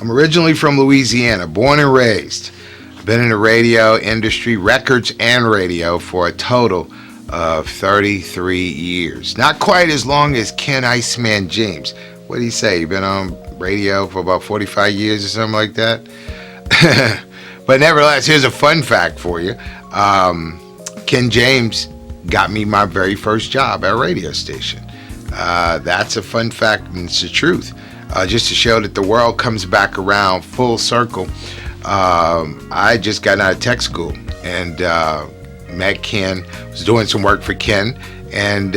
I'm originally from Louisiana, born and raised. I've been in the radio industry, records and radio, for a total of 33 years. Not quite as long as Ken Iceman James. What did he say? You've been on radio for about 45 years or something like that? But nevertheless, here's a fun fact for you. Ken James got me my very first job at a radio station. That's a fun fact, and it's the truth. Just to show that the world comes back around full circle. I just got out of tech school and met Ken, was doing some work for Ken, and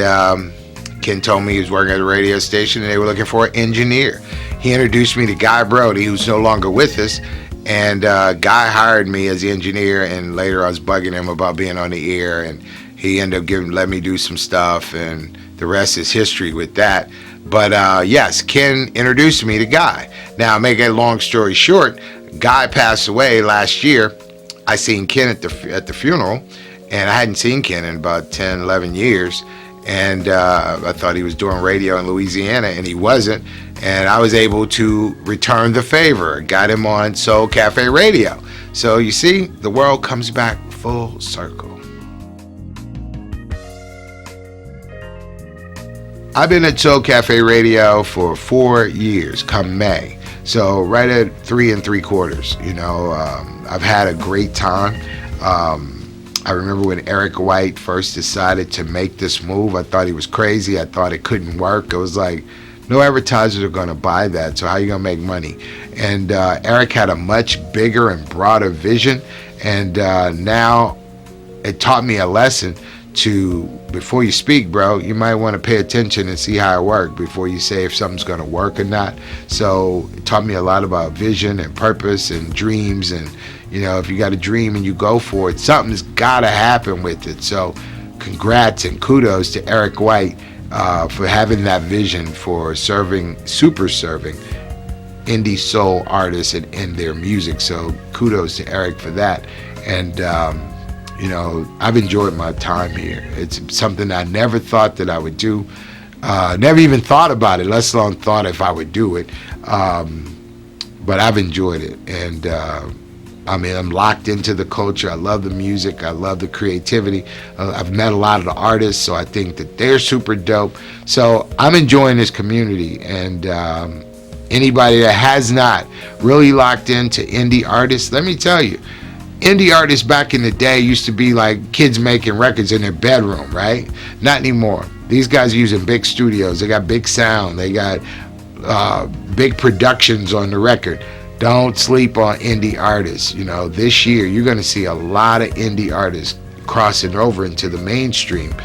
Ken told me he was working at a radio station and they were looking for an engineer. He introduced me to Guy Brody, who's no longer with us, and Guy hired me as the engineer, and later I was bugging him about being on the air, and he ended up letting me do some stuff, and the rest is history with that. But yes, Ken introduced me to Guy. Now, make a long story short, Guy passed away last year. I seen Ken at the funeral, and I hadn't seen Ken in about 10, 11 years. And I thought he was doing radio in Louisiana, and he wasn't. And I was able to return the favor, got him on Soul Cafe Radio. So you see, the world comes back full circle. I've been at Soul Cafe Radio for 4 years, come May. So right at 3 3/4. You know, I've had a great time. I remember when Eric White first decided to make this move, I thought he was crazy. I thought it couldn't work. It was like, no advertisers are going to buy that, so how are you going to make money? And Eric had a much bigger and broader vision, and now it taught me a lesson to, before you speak, bro, you might want to pay attention and see how it works before you say if something's going to work or not. So it taught me a lot about vision and purpose and dreams, and you know, if you got a dream and you go for it, something's got to happen with it. So congrats and kudos to Eric White for having that vision for super serving indie soul artists and in their music. So kudos to Eric for that. And you know, I've enjoyed my time here. It's something I never thought that I would do. Never even thought about it, let alone thought if I would do it. But I've enjoyed it. And I mean, I'm locked into the culture. I love the music. I love the creativity. I've met a lot of the artists, so I think that they're super dope. So I'm enjoying this community. And anybody that has not really locked into indie artists, let me tell you, indie artists back in the day used to be like kids making records in their bedroom, right? Not anymore. These guys are using big studios. They got big sound. They got big productions on the record. Don't sleep on indie artists. You know, this year you're going to see a lot of indie artists crossing over into the mainstream.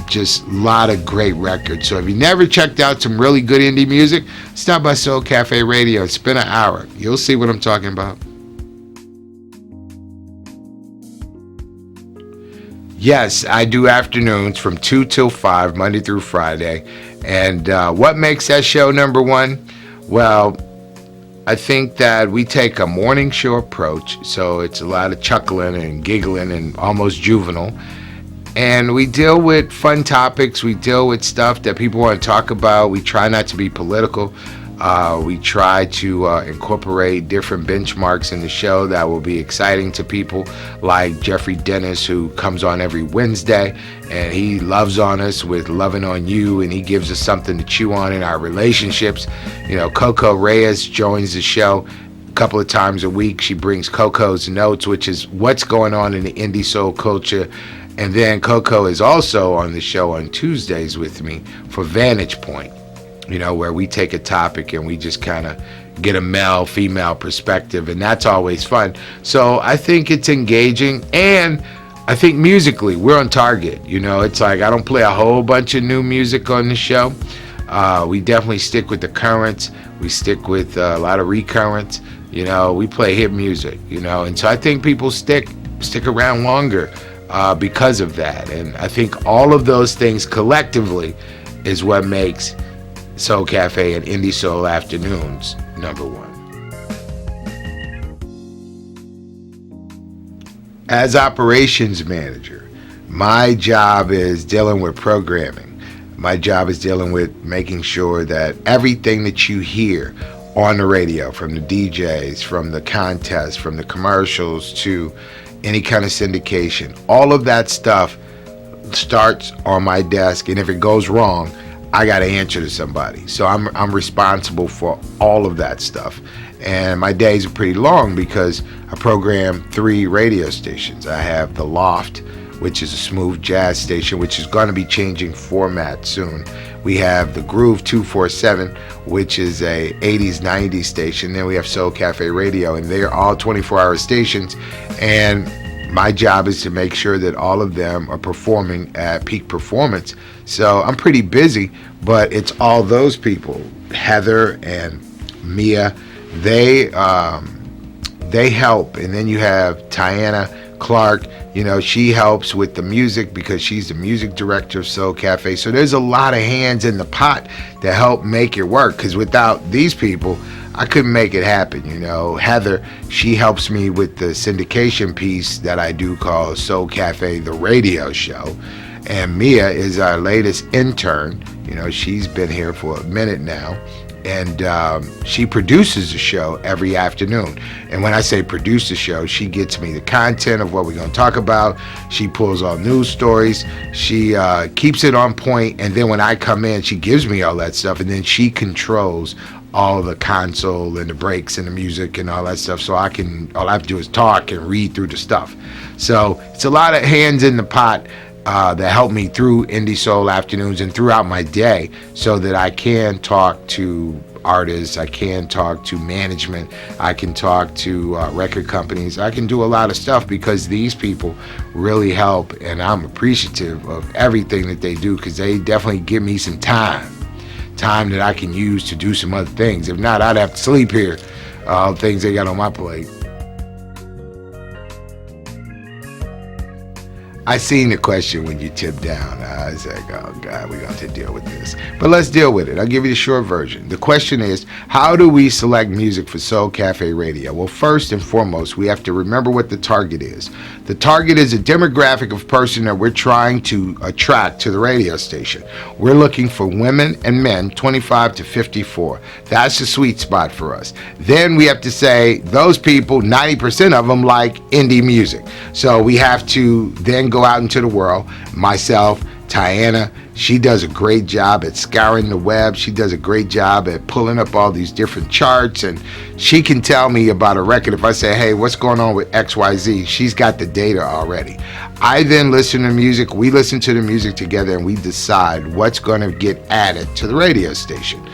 Just a lot of great records. So if you never checked out some really good indie music, stop by Soul Cafe Radio and spend an hour. You'll see what I'm talking about. Yes, I do afternoons from 2 till 5, Monday through Friday. And what makes that show number one? Well, I think that we take a morning show approach, so it's a lot of chuckling and giggling and almost juvenile. And we deal with fun topics. We deal with stuff that people want to talk about. We try not to be political. We try to incorporate different benchmarks in the show that will be exciting to people, like Jeffrey Dennis, who comes on every Wednesday, and he loves on us with Loving on You, and he gives us something to chew on in our relationships. You know, Coco Reyes joins the show a couple of times a week. She brings Coco's Notes, which is what's going on in the indie soul culture. And then Coco is also on the show on Tuesdays with me for Vantage Point. You know, where we take a topic and we just kind of get a male-female perspective, and that's always fun. So I think it's engaging, and I think musically we're on target. You know, it's like I don't play a whole bunch of new music on the show. We definitely stick with the currents. We stick with a lot of recurrents. You know, we play hit music, you know, and so I think people stick around longer because of that. And I think all of those things collectively is what makes Soul Cafe and Indie Soul Afternoons number one. As operations manager, my job is dealing with programming. My job is dealing with making sure that everything that you hear on the radio, from the DJs, from the contests, from the commercials to any kind of syndication. All of that stuff starts on my desk, and if it goes wrong, I got to answer to somebody. So I'm responsible for all of that stuff. And my days are pretty long because I program 3 radio stations. I have The Loft, which is a smooth jazz station, which is going to be changing format soon. We have the Groove 247, which is a 80s, 90s station. Then we have Soul Cafe Radio, and they're all 24-hour stations. And my job is to make sure that all of them are performing at peak performance. So I'm pretty busy, but it's all those people, Heather and Mia, they help. And then you have Tiana Clark, she helps with the music because she's the music director of Soul Cafe. So there's a lot of hands in the pot that help make it work, because without these people, I couldn't make it happen. Heather, she helps me with the syndication piece that I do called Soul Cafe, the radio show. And Mia is our latest intern. She's been here for a minute now. And she produces the show every afternoon. And when I say produce the show, she gets me the content of what we're going to talk about. She pulls all news stories. She keeps it on point. And then when I come in, she gives me all that stuff. And then she controls all the console and the breaks and the music and all that stuff. So all I have to do is talk and read through the stuff. So it's a lot of hands in the pot that help me through Indie Soul Afternoons and throughout my day, so that I can talk to artists, I can talk to management, I can talk to record companies. I can do a lot of stuff because these people really help, and I'm appreciative of everything that they do, because they definitely give me some time that I can use to do some other things. If not, I'd have to sleep here. Things they got on my plate. I seen the question when you tipped down. I was like, oh God, we're going to have to deal with this. But let's deal with it. I'll give you the short version. The question is, how do we select music for Soul Cafe Radio? Well, first and foremost, we have to remember what the target is. The target is a demographic of person that we're trying to attract to the radio station. We're looking for women and men 25 to 54. That's the sweet spot for us. Then we have to say those people, 90% of them like indie music. So we have to then go out into the world. Myself, Tiana, she does a great job at scouring the web. She does a great job at pulling up all these different charts, and she can tell me about a record. If I say, hey, what's going on with XYZ, she's got the data already. I then listen to music. We listen to the music together, and we decide what's going to get added to the radio station.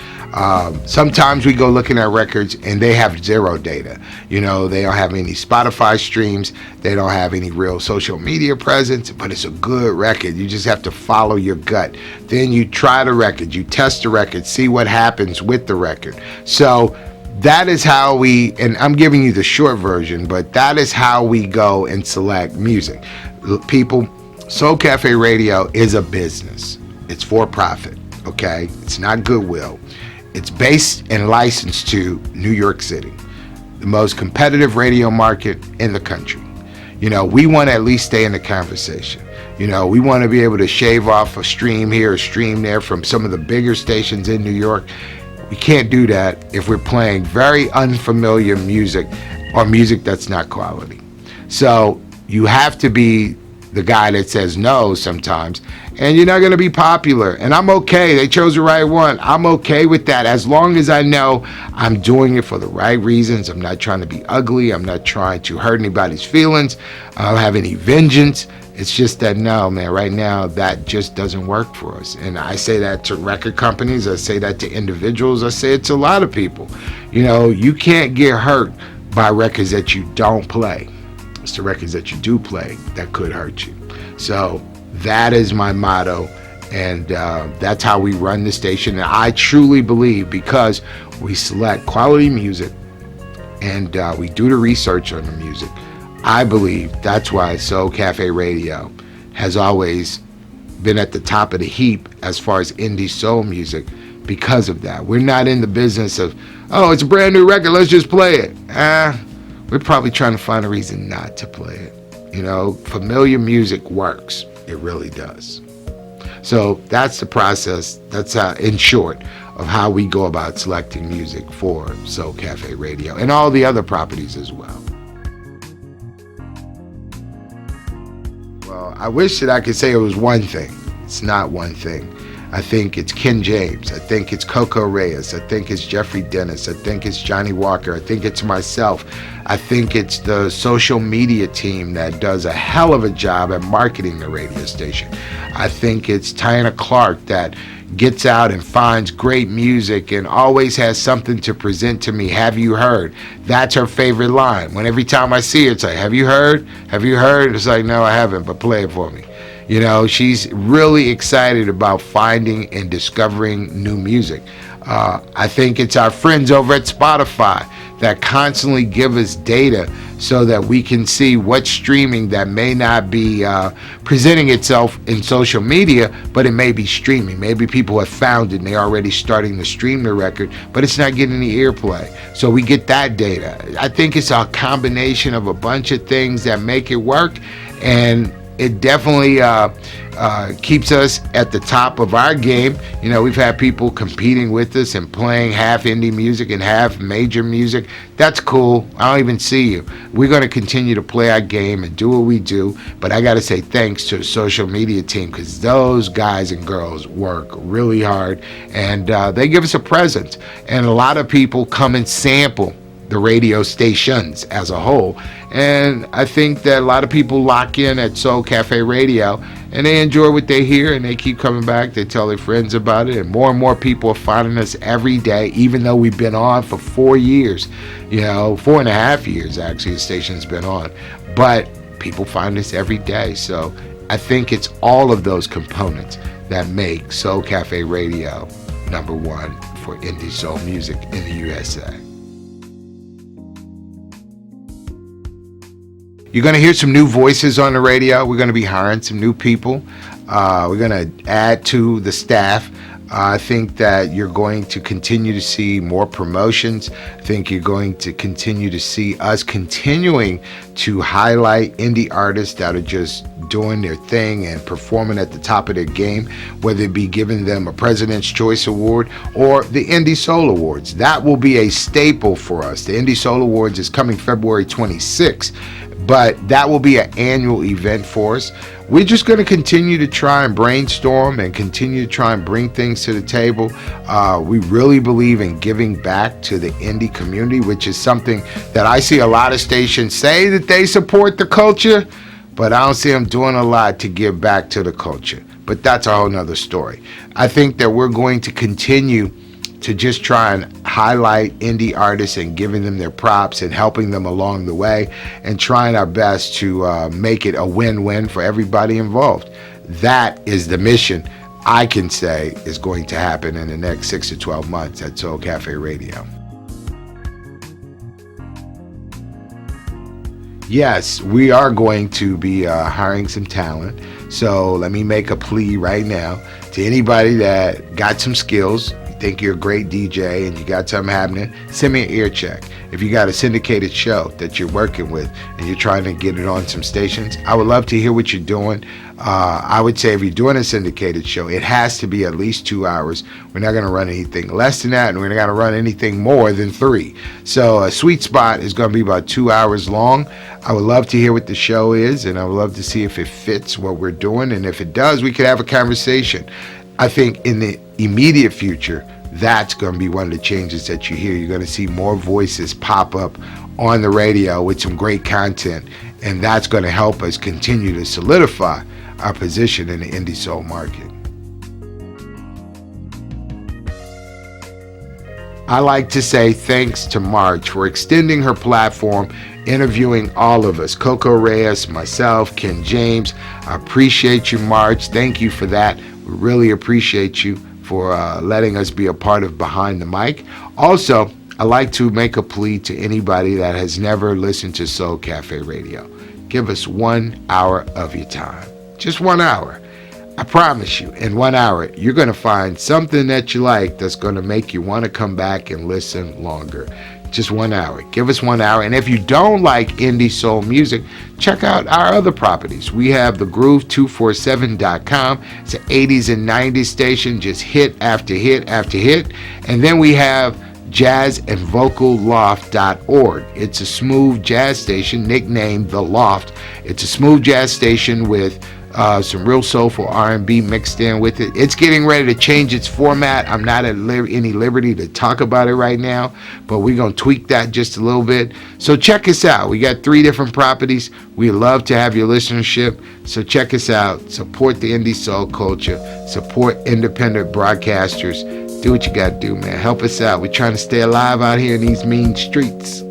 Sometimes we go looking at records and they have zero data. They don't have any Spotify streams. They don't have any real social media presence, but it's a good record. You just have to follow your gut. Then you try the record, you test the record, see what happens with the record. So that is how and I'm giving you the short version, but that is how we go and select music. People, Soul Cafe Radio is a business. It's for profit, okay? It's not Goodwill. It's based and licensed to New York City, the most competitive radio market in the country. We want to at least stay in the conversation. We want to be able to shave off a stream here, a stream there from some of the bigger stations in New York. We can't do that if we're playing very unfamiliar music or music that's not quality. So you have to be the guy that says no sometimes, and you're not going to be popular. And I'm okay. They chose the right one. I'm okay with that, as long as I know I'm doing it for the right reasons. I'm not trying to be ugly. I'm not trying to hurt anybody's feelings. I don't have any vengeance. It's just that, no, man, right now that just doesn't work for us. And I say that to record companies. I say that to individuals. I say it to a lot of people. You can't get hurt by records that you don't play. It's the records that you do play that could hurt you. So that is my motto, and that's how we run the station. And I truly believe, because we select quality music and we do the research on the music, I believe that's why Soul Cafe Radio has always been at the top of the heap as far as indie soul music, because of that. We're not in the business of, oh, it's a brand new record, let's just play it. We're probably trying to find a reason not to play it. Familiar music works. It really does. So that's the process. That's in short. of how we go about selecting music for Soul Cafe Radio and all the other properties as well. Well, I wish that I could say it was one thing. It's not one thing. I think it's Ken James. I think it's Coco Reyes. I think it's Jeffrey Dennis. I think it's Johnny Walker. I think it's myself. I think it's the social media team that does a hell of a job at marketing the radio station. I think it's Tiana Clark that gets out and finds great music and always has something to present to me. Have you heard? That's her favorite line. When every time I see her, it's like, have you heard? Have you heard? It's like, no, I haven't, but play it for me. You know, she's really excited about finding and discovering new music. I think it's our friends over at Spotify that constantly give us data so that we can see what's streaming that may not be presenting itself in social media, but it may be streaming. Maybe people have found it and they're already starting to stream the record, but it's not getting the airplay. So we get that data. I think it's a combination of a bunch of things that make it work, and it definitely keeps us at the top of our game. You know, we've had people competing with us and playing half indie music and half major music. That's cool. I don't even see you. We're going to continue to play our game and do what we do. But I got to say thanks to the social media team, because those guys and girls work really hard, and they give us a presence. And a lot of people come and sample the radio stations as a whole. And I think that a lot of people lock in at Soul Cafe Radio and they enjoy what they hear, and they keep coming back. They tell their friends about it, and more people are finding us every day, even though we've been on for 4 years, 4.5 years actually the station's been on, but people find us every day. So I think it's all of those components that make Soul Cafe Radio number one for indie soul music in the USA. You're going to hear some new voices on the radio. We're going to be hiring some new people. We're going to add to the staff. I think that you're going to continue to see more promotions. I think you're going to continue to see us continuing to highlight indie artists that are just doing their thing and performing at the top of their game, whether it be giving them a President's Choice Award or the Indie Soul Awards. That will be a staple for us. The Indie Soul Awards is coming February 26th. But that will be an annual event for us. We're just going to continue to try and brainstorm and continue to try and bring things to the table. We really believe in giving back to the indie community, which is something that I see a lot of stations say that they support the culture, but I don't see them doing a lot to give back to the culture. But that's a whole nother story. I think that we're going to continue to just try and highlight indie artists and giving them their props and helping them along the way and trying our best to make it a win-win for everybody involved. That is the mission I can say is going to happen in the next 6 to 12 months at Soul Cafe Radio. Yes, we are going to be hiring some talent. So let me make a plea right now to anybody that got some skills. Think you're a great DJ and you got something happening, send me an ear check. If you got a syndicated show that you're working with and you're trying to get it on some stations, I would love to hear what you're doing. I would say if you're doing a syndicated show, it has to be at least 2 hours. We're not going to run anything less than that, and we're not going to run anything more than 3. So a sweet spot is going to be about 2 hours long. I would love to hear what the show is, and I would love to see if it fits what we're doing. And if it does, we could have a conversation. I think in the immediate future, that's going to be one of the changes that you hear. You're going to see more voices pop up on the radio with some great content, and that's going to help us continue to solidify our position in the indie soul market. I like to say thanks to March for extending her platform, interviewing all of us, Coco Reyes, myself, Ken James. I appreciate you, March. Thank you for that. We really appreciate you for letting us be a part of Behind the Mic. Also, I like to make a plea to anybody that has never listened to Soul Cafe Radio. Give us 1 hour of your time. Just 1 hour. I promise you, in 1 hour, you're going to find something that you like that's going to make you want to come back and listen longer. Just 1 hour. Give us 1 hour. And if you don't like indie soul music, check out our other properties. We have thegroove247.com. It's an 80s and 90s station, just hit after hit after hit. And then we have jazzandvocalloft.org. It's a smooth jazz station nicknamed The Loft. It's a smooth jazz station with some real soulful R&B mixed in with it. It's getting ready to change its format. I'm not at any liberty to talk about it right now, but we're going to tweak that just a little bit. So check us out. We got 3 different properties. We love to have your listenership. So check us out. Support the indie soul culture. Support independent broadcasters. Do what you got to do, man. Help us out. We're trying to stay alive out here in these mean streets.